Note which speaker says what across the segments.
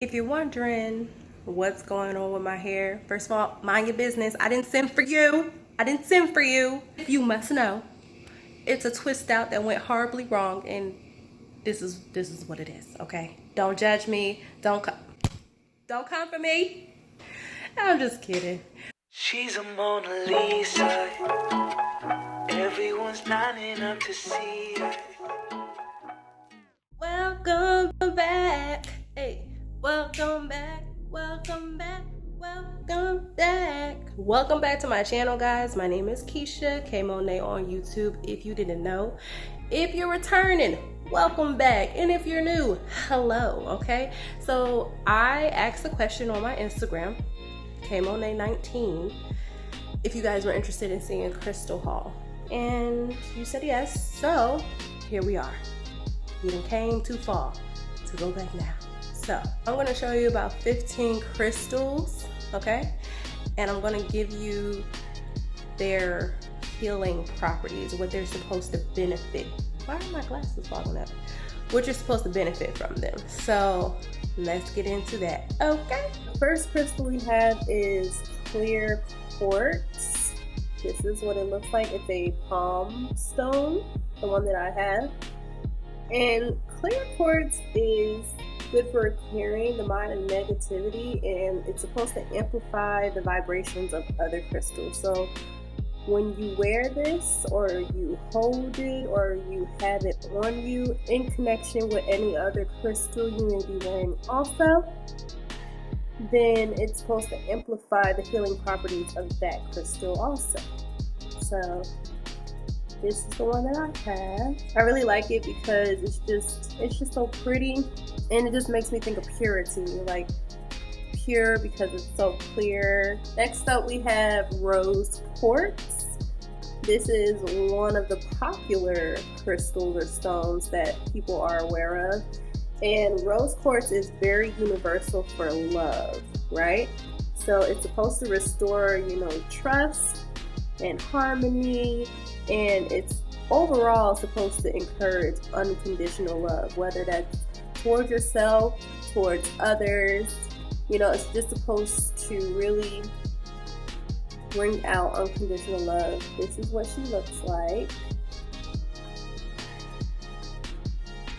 Speaker 1: If you're wondering what's going on with my hair, first of all, mind your business. I didn't send for you. I didn't send for you. You must know. It's a twist out that went horribly wrong, and this is what it is, okay? Don't judge me. Don't come for me. I'm just kidding.
Speaker 2: She's a Mona Lisa. Everyone's lining up to see her.
Speaker 1: Welcome back. Hey, welcome back. Welcome back. Welcome back. Welcome back to my channel, guys. My name is Keisha, K.Monet on YouTube, if you didn't know. If you're returning, welcome back. And if you're new, hello, okay? So I asked a question on my Instagram, K.Monet19, if you guys were interested in seeing a crystal haul. And you said yes, so here we are. You done came too far to go back now. So I'm gonna show you about 15 crystals, okay? And I'm gonna give you their healing properties, what they're supposed to benefit. Why are my glasses fogging up? What you're supposed to benefit from them. So let's get into that, okay? The first crystal we have is clear quartz. This is what it looks like. It's a palm stone, the one that I have. And clear quartz is good for clearing the mind of negativity, and it's supposed to amplify the vibrations of other crystals. So when you wear this, or you hold it, or you have it on you in connection with any other crystal you may be wearing also, then it's supposed to amplify the healing properties of that crystal also. So this is the one that I have. I really like it because it's just so pretty, and it just makes me think of purity, like pure because it's so clear. Next up we have rose quartz. This is one of the popular crystals or stones that people are aware of. And rose quartz is very universal for love, right? So it's supposed to restore, trust and harmony, and it's overall supposed to encourage unconditional love, whether that's towards yourself, towards others. It's just supposed to really bring out unconditional love. This is what she looks like.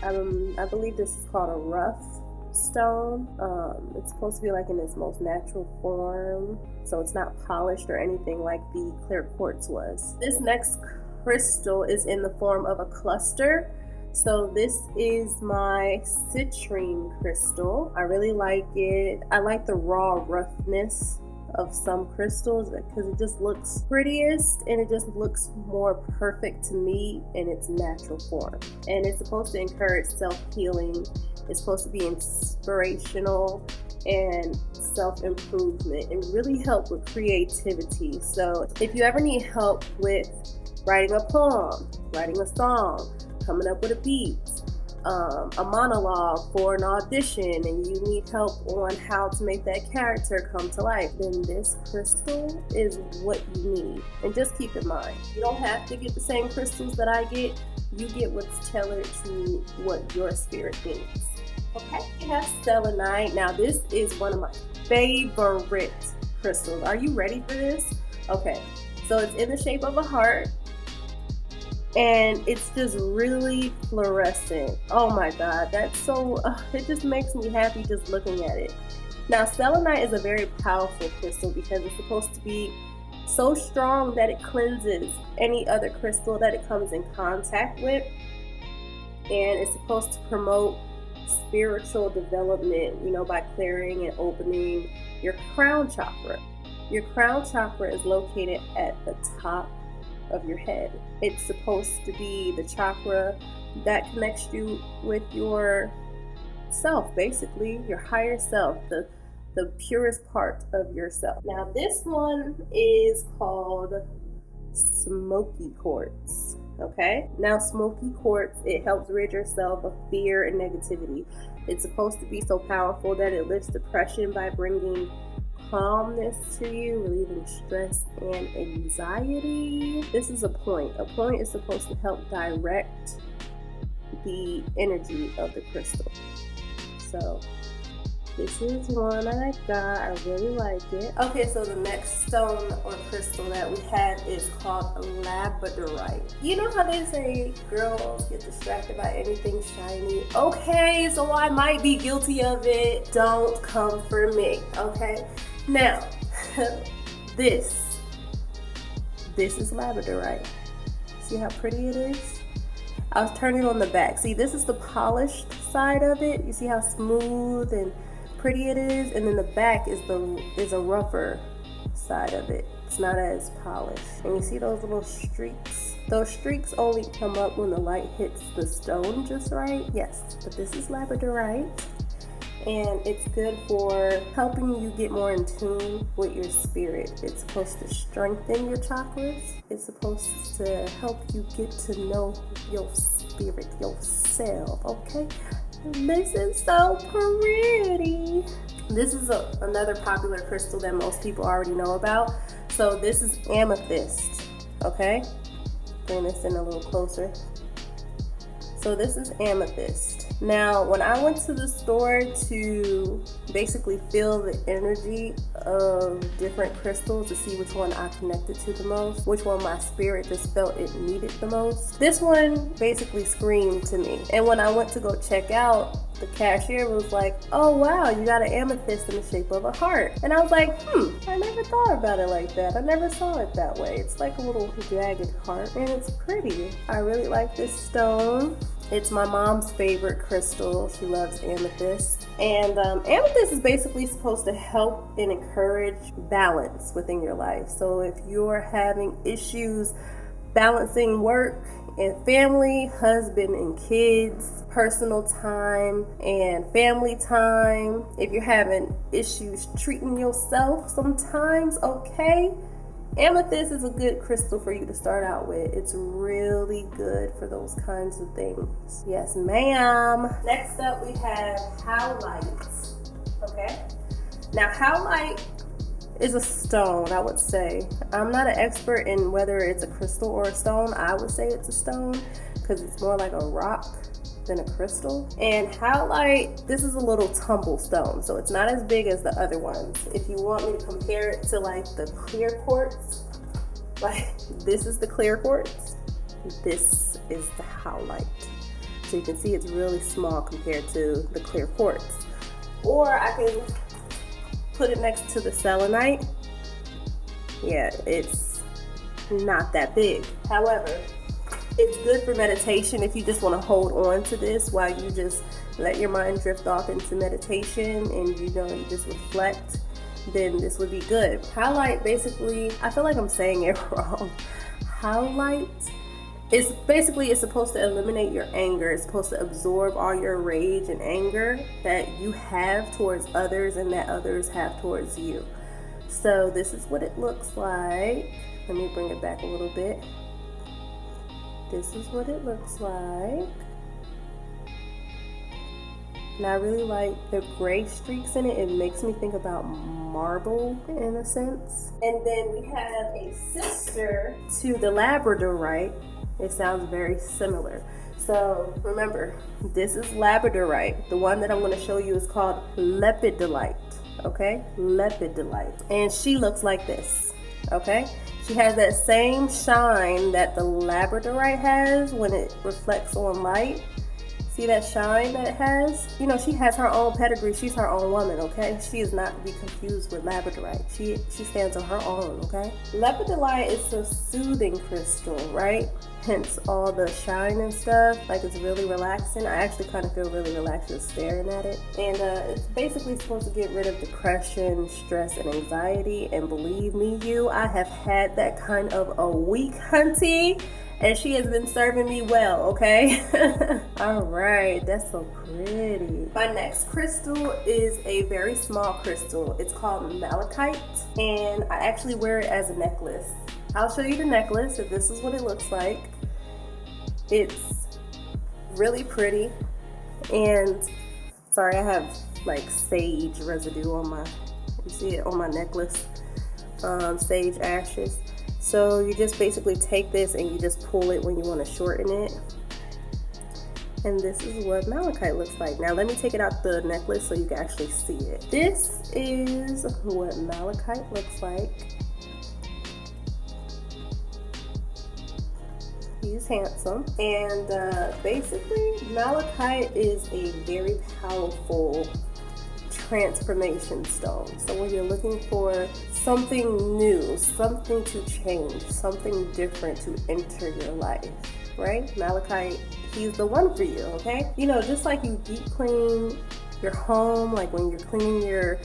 Speaker 1: I believe this is called a rough stone. It's supposed to be like in its most natural form, so it's not polished or anything like the clear quartz was. This next crystal is in the form of a cluster. So this is my citrine crystal. I really like it. I like the raw roughness of some crystals because it just looks prettiest, and it just looks more perfect to me in its natural form. And it's supposed to encourage self-healing. It's supposed to be inspirational and self-improvement, and really help with creativity. So if you ever need help with writing a poem, writing a song, coming up with a beat, a monologue for an audition, and you need help on how to make that character come to life, then this crystal is what you need. And just keep in mind, you don't have to get the same crystals that I get. You get what's tailored to what your spirit needs. Okay, we have Selenite. Now this is one of my favorite crystals. Are you ready for this? Okay, so it's in the shape of a heart, and it's just really fluorescent. Oh my god, that's so it just makes me happy just looking at it. Now selenite is a very powerful crystal because it's supposed to be so strong that it cleanses any other crystal that it comes in contact with, and it's supposed to promote spiritual development, by clearing and opening your crown chakra. Your crown chakra is located at the top of your head. It's supposed to be the chakra that connects you with your self, basically your higher self, the purest part of yourself. Now this one is called Smokey Quartz. Okay, now Smokey Quartz, it helps rid yourself of fear and negativity. It's supposed to be so powerful that it lifts depression by bringing calmness to you, relieving stress and anxiety. This is a point. A point is supposed to help direct the energy of the crystal. So This is one that I got. I really like it. Okay, so the next stone or crystal that we have is called Labradorite. You know how they say girls get distracted by anything shiny? Okay, so I might be guilty of it. Don't come for me, okay? Now, this is Labradorite. See how pretty it is? I'll turn it on the back. See, this is the polished side of it. You see how smooth and pretty it is? And then the back is a rougher side of it. It's not as polished. And you see those little streaks? Those streaks only come up when the light hits the stone just right. Yes, but this is Labradorite. And it's good for helping you get more in tune with your spirit. It's supposed to strengthen your chakras. It's supposed to help you get to know your spirit, yourself, okay? This is so pretty. This is another popular crystal that most people already know about. So this is Amethyst, okay? Bring this in a little closer. So this is Amethyst. Now, when I went to the store to basically feel the energy of different crystals to see which one I connected to the most, which one my spirit just felt it needed the most, this one basically screamed to me. And when I went to go check out, the cashier was like, oh wow, you got an amethyst in the shape of a heart. And I was like, I never thought about it like that. I never saw it that way. It's like a little jagged heart and it's pretty. I really like this stone. It's my mom's favorite crystal. She loves amethyst. And amethyst is basically supposed to help and encourage balance within your life. So if you're having issues balancing work and family, husband and kids, personal time and family time, if you're having issues treating yourself sometimes, okay, amethyst is a good crystal for you to start out with. It's really good for those kinds of things. Yes, ma'am. Next up, we have Howlite. Okay. Now, Howlite is a stone, I would say. I'm not an expert in whether it's a crystal or a stone. I would say it's a stone because it's more like a rock than a crystal. And Howlite, this is a little tumble stone, so it's not as big as the other ones. If you want me to compare it to like the clear quartz, like this is the clear quartz, this is the Howlite. So you can see it's really small compared to the clear quartz. Or I can put it next to the Selenite. Yeah, it's not that big. However, it's good for meditation if you just want to hold on to this while you just let your mind drift off into meditation and you just reflect, then this would be good. Howlite, basically, I feel like I'm saying it wrong. Howlite is basically, it's supposed to eliminate your anger. It's supposed to absorb all your rage and anger that you have towards others and that others have towards you. So this is what it looks like. Let me bring it back a little bit. This is what it looks like. And I really like the gray streaks in it. It makes me think about marble in a sense. And then we have a sister to the Labradorite. It sounds very similar. So remember, this is Labradorite. The one that I'm going to show you is called Lepidolite. Okay? Lepidolite. And she looks like this. Okay? She has that same shine that the Labradorite has when it reflects on light. See that shine that it has? You know, she has her own pedigree. She's her own woman, okay? She is not to be confused with Labradorite. She stands on her own, okay? Lepidolite is a soothing crystal, right? Hence all the shine and stuff. Like, it's really relaxing. I actually kind of feel really relaxed just staring at it. And it's basically supposed to get rid of depression, stress, and anxiety. And believe me, I have had that kind of a week, hunty. And she has been serving me well, okay? All right, that's so pretty. My next crystal is a very small crystal. It's called Malachite, and I actually wear it as a necklace. I'll show you the necklace, and this is what it looks like. It's really pretty, and sorry, I have like sage residue on my, you see it on my necklace, sage ashes. So you just basically take this and you just pull it when you want to shorten it. And this is what malachite looks like. Now let me take it out the necklace so you can actually see it. This is what malachite looks like. He's handsome. And basically malachite is a very powerful transformation stone. So when you're looking for something new, something to change, something different to enter your life, right? Malachite, he's the one for you, okay? You know, just like you deep clean your home, like when you're cleaning your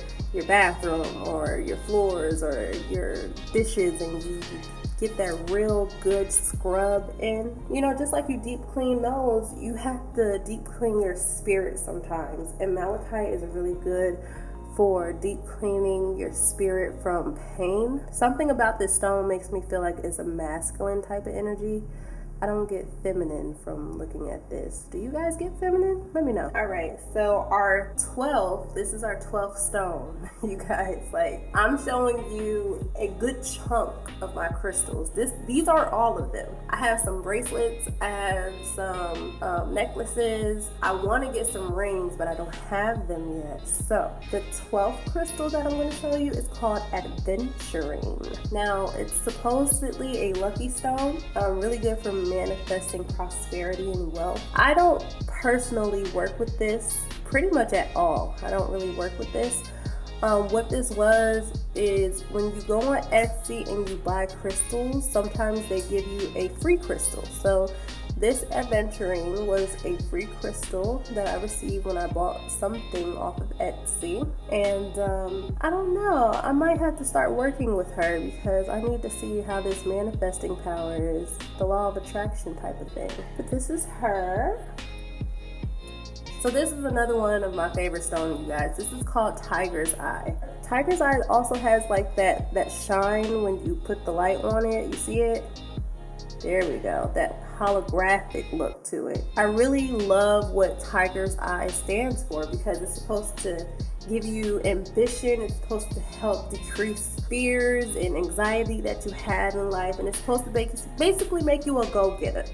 Speaker 1: bathroom or your floors or your dishes, and you get that real good scrub in, you know, just like you deep clean those, you have to deep clean your spirit sometimes. And malachite is really good for deep cleaning your spirit from pain. Something about this stone makes me feel like it's a masculine type of energy. I don't get feminine from looking at this. Do you guys get feminine? Let me know. All right, so this is our 12th stone. You guys, like, I'm showing you a good chunk of my crystals. These are all of them. I have some bracelets, I have some necklaces. I want to get some rings, but I don't have them yet. So the 12th crystal that I'm going to show you is called Adventurine. Now, it's supposedly a lucky stone, really good for manifesting prosperity and wealth. I don't personally work with this pretty much at all. I don't really work with this. What this is when you go on Etsy and you buy crystals, sometimes they give you a free crystal. So this Adventurine was a free crystal that I received when I bought something off of Etsy. And I don't know, I might have to start working with her because I need to see how this manifesting power is, the law of attraction type of thing. But this is her. So this is another one of my favorite stones, you guys. This is called Tiger's Eye. Tiger's Eye also has like that shine when you put the light on it. You see it? There we go. That holographic look to it. I really love what Tiger's Eye stands for because it's supposed to give you ambition. It's supposed to help decrease fears and anxiety that you had in life. And it's supposed to basically make you a go-getter.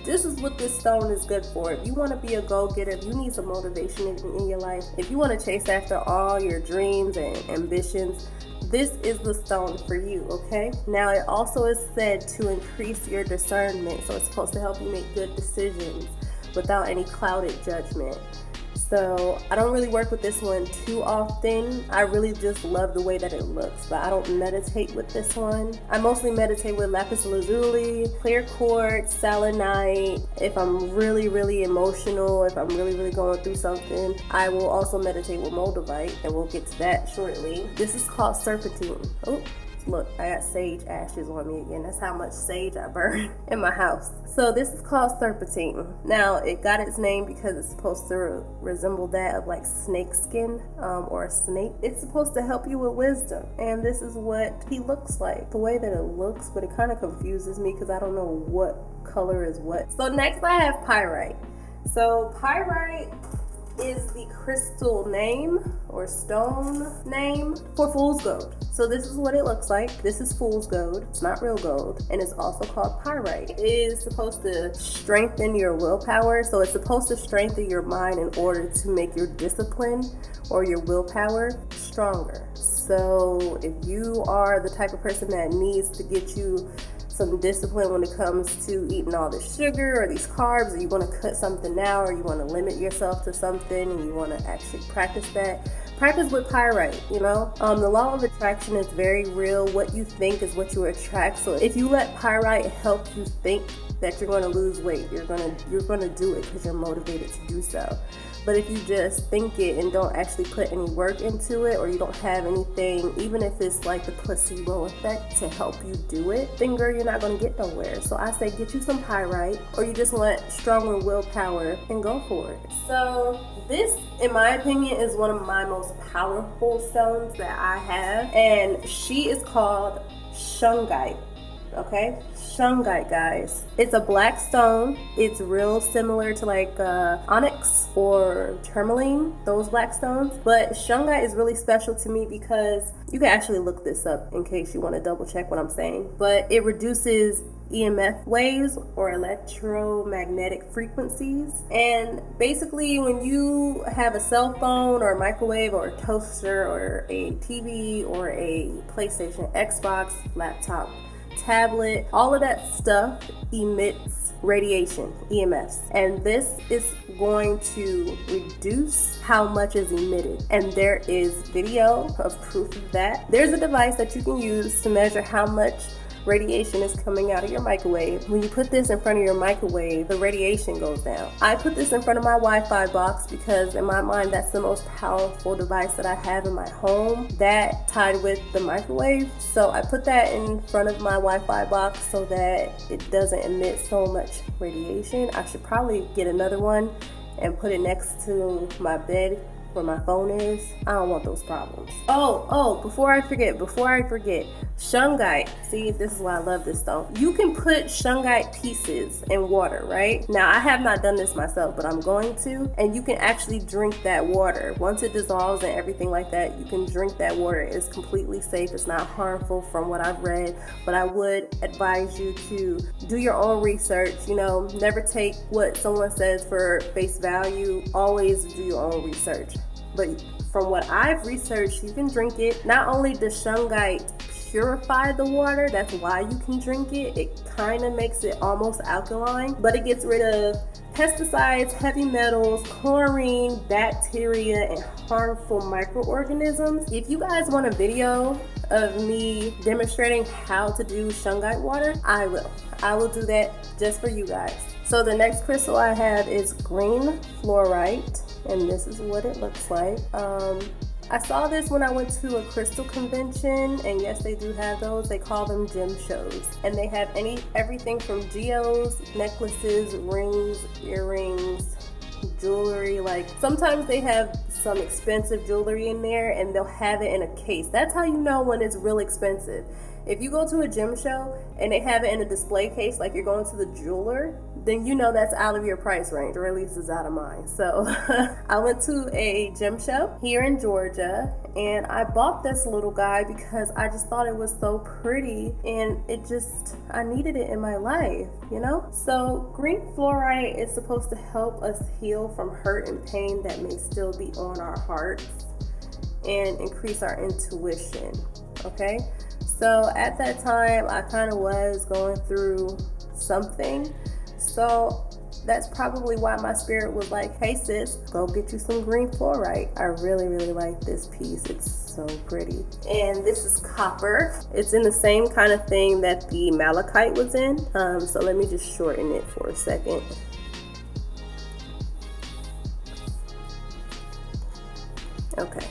Speaker 1: This is what this stone is good for. If you want to be a go-getter, if you need some motivation in your life, if you want to chase after all your dreams and ambitions, this is the stone for you, okay? Now, it also is said to increase your discernment, so it's supposed to help you make good decisions without any clouded judgment. So I don't really work with this one too often. I really just love the way that it looks, but I don't meditate with this one. I mostly meditate with lapis lazuli, clear quartz, selenite. If I'm really, really emotional, if I'm really, really going through something, I will also meditate with Moldavite, and we'll get to that shortly. This is called Serpentine. Oh, look, I got sage ashes on me again. That's how much sage I burn in my house. So this is called Serpentine. Now, it got its name because it's supposed to resemble that of like snake skin or a snake. It's supposed to help you with wisdom. And this is what he looks like. The way that it looks, but it kind of confuses me because I don't know what color is what. So next I have Pyrite. So Pyrite is the crystal name or stone name for fool's gold. So this is what it looks like. This is fool's gold. It's not real gold, and it's also called pyrite. It is supposed to strengthen your willpower. So it's supposed to strengthen your mind in order to make your discipline or your willpower stronger. So if you are the type of person that needs to get you some discipline when it comes to eating all this sugar or these carbs, or you want to cut something out, or you want to limit yourself to something and you want to actually practice that, practice with pyrite. You know, the law of attraction is very real. What you think is what you attract. So if you let pyrite help you think that you're going to lose weight, you're going to do it because you're motivated to do so. But if you just think it and don't actually put any work into it, or you don't have anything, even if it's like the placebo effect to help you do it, then girl, you're not going to get nowhere. So I say get you some pyrite, or you just want stronger willpower, and go for it. So this, in my opinion, is one of my most powerful stones that I have, and she is called Shungite. Okay, Shungite, guys. It's a black stone. It's real similar to like onyx or tourmaline, those black stones. But Shungite is really special to me because you can actually look this up in case you want to double check what I'm saying. But it reduces EMF waves or electromagnetic frequencies. And basically when you have a cell phone or a microwave or a toaster or a TV or a PlayStation, Xbox, laptop, tablet, all of that stuff emits radiation, EMFs, and this is going to reduce how much is emitted, and there is video of proof of that. There's a device that you can use to measure how much radiation is coming out of your microwave. When you put this in front of your microwave, the radiation goes down. I put this in front of my Wi-Fi box because in my mind that's the most powerful device that I have in my home, that tied with the microwave. So I put that in front of my Wi-Fi box so that it doesn't emit so much radiation. I should probably get another one and put it next to my bed where my phone is. I don't want those problems. Before I forget, Shungite. See, this is why I love this stone. You can put Shungite pieces in water, right? Now, I have not done this myself, but I'm going to, and you can actually drink that water. Once it dissolves and everything like that, you can drink that water. It's completely safe. It's not harmful from what I've read, but I would advise you to do your own research. You know, never take what someone says for face value. Always do your own research. But from what I've researched, you can drink it. Not only does Shungite purify the water, that's why you can drink it. It kind of makes it almost alkaline, but it gets rid of pesticides, heavy metals, chlorine, bacteria, and harmful microorganisms. If you guys want a video of me demonstrating how to do Shungite water, I will do that just for you guys. So the next crystal I have is green fluorite, and this is what it looks like. I saw this when I went to a crystal convention, and yes, they do have those. They call them gem shows, and they have everything from geos, necklaces, rings, earrings, jewelry. Like sometimes they have some expensive jewelry in there, and they'll have it in a case. That's how you know when it's real expensive. If you go to a gem show and they have it in a display case, like you're going to the jeweler, then you know that's out of your price range, or at least it's out of mine. So I went to a gem show here in Georgia, and I bought this little guy because I just thought it was so pretty, and I needed it in my life, you know? So green fluorite is supposed to help us heal from hurt and pain that may still be on our hearts and increase our intuition, okay? So at that time, I kind of was going through something. So that's probably why my spirit was like, hey sis, go get you some green fluorite. I really, really like this piece. It's so pretty. And this is copper. It's in the same kind of thing that the malachite was in. So let me just shorten it for a second. Okay.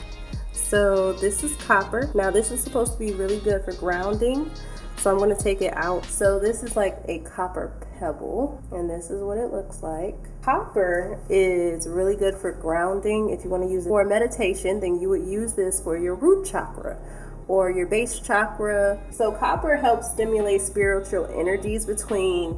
Speaker 1: So this is copper. Now this is supposed to be really good for grounding, so I'm going to take it out. So this is like a copper pebble, and this is what it looks like. Copper is really good for grounding. If you want to use it for meditation, then you would use this for your root chakra or your base chakra. So copper helps stimulate spiritual energies between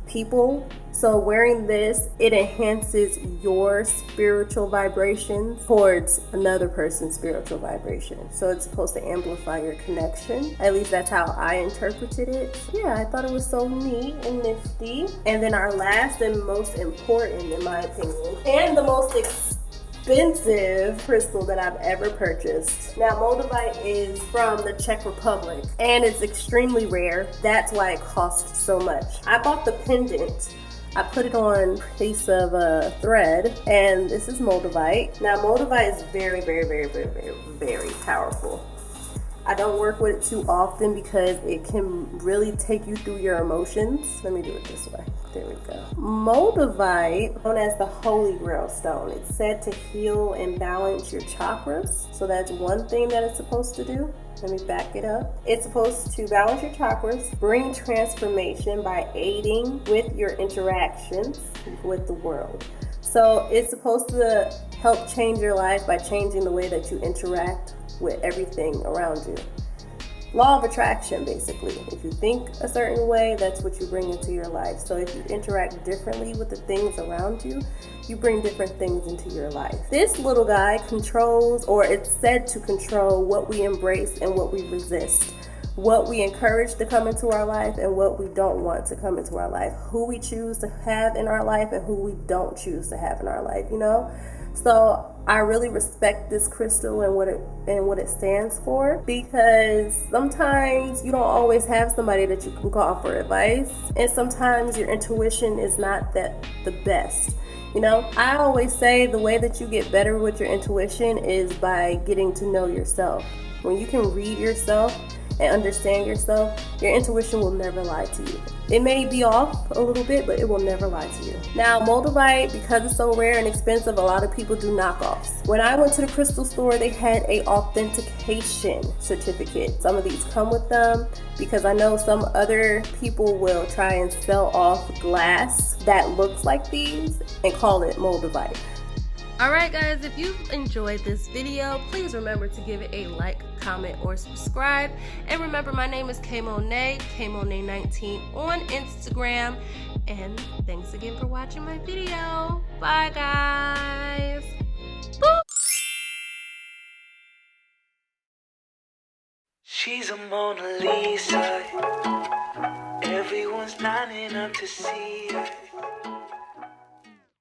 Speaker 1: people. So wearing this, it enhances your spiritual vibration towards another person's spiritual vibration. So it's supposed to amplify your connection. At least that's how I interpreted it. Yeah, I thought it was so neat and nifty. And then our last and most important, in my opinion, and the most expensive crystal that I've ever purchased. Now, Moldavite is from the Czech Republic, and it's extremely rare. That's why it costs so much. I bought the pendant. I put it on a piece of thread, and this is Moldavite. Now, Moldavite is very, very, very, very, very, very powerful. I don't work with it too often because it can really take you through your emotions. Let me do it this way. There we go. Moldavite, known as the Holy Grail stone, it's said to heal and balance your chakras. So that's one thing that it's supposed to do. Let me back it up. It's supposed to balance your chakras, bring transformation by aiding with your interactions with the world. So it's supposed to help change your life by changing the way that you interact with everything around you. Law of attraction, basically. If you think a certain way, that's what you bring into your life. So if you interact differently with the things around you, you bring different things into your life. This little guy controls, or it's said to control, what we embrace and what we resist. what we encourage to come into our life and what we don't want to come into our life, who we choose to have in our life and who we don't choose to have in our life, you know? So I really respect this crystal and what it stands for, because sometimes you don't always have somebody that you can call for advice, and sometimes your intuition is not the best. You know, I always say the way that you get better with your intuition is by getting to know yourself. When you can read yourself and understand yourself, your intuition will never lie to you. It may be off a little bit, but it will never lie to you. Now, Moldavite, because it's so rare and expensive, a lot of people do knockoffs. When I went to the crystal store, they had a authentication certificate. Some of these come with them, because I know some other people will try and sell off glass that looks like these and call it Moldavite. Alright guys, if you've enjoyed this video, please remember to give it a like, comment, or subscribe. And remember, my name is K.Monet, K.Monet19 on Instagram. And thanks again for watching my video. Bye guys. Boop.
Speaker 2: She's a Mona Lisa. Everyone's lining up to see her.